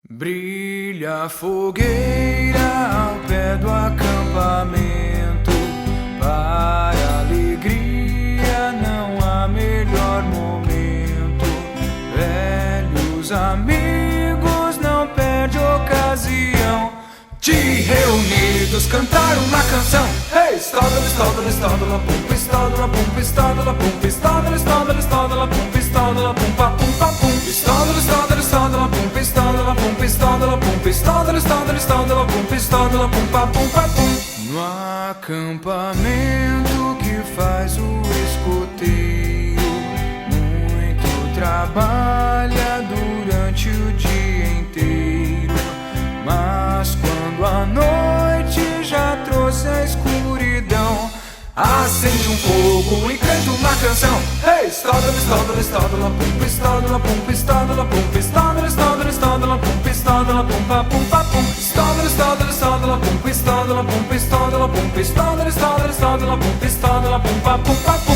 Brilha a fogueira ao pé do acampamento. Para alegria não há melhor momento. Velhos amigos, não perde ocasião de reunidos cantar uma canção. Hey, estádala, estádala, estádala, pum, estádala, pum, estádala, pum, estádala, estádala, estádala, pum, estádala, pum, pa, pum, pa, pum, estádala, estádala, estádala, pum, estádala, pum, estádala, pum, estádala, estádala, estádala, pum, estádala, pum, pa, pum, pa, pum. No acampamento que faz o escoteiro, muito trabalha durante o dia inteiro, mas quando a noite já trouxe a escuridão, acende um fogo e canta uma canção. Hey, estádala, estádala, estádala, pum, estádala, pum, estádala, pum, estádala, estádala, estádala, pum, estádala, pum, pa, pum, pa, pum, estádala, estádala, estádala, pum, estádala, pum, estádala, pum, estádala, estádala, estádala, pum, estádala, pum, pa, pum, pa, pum.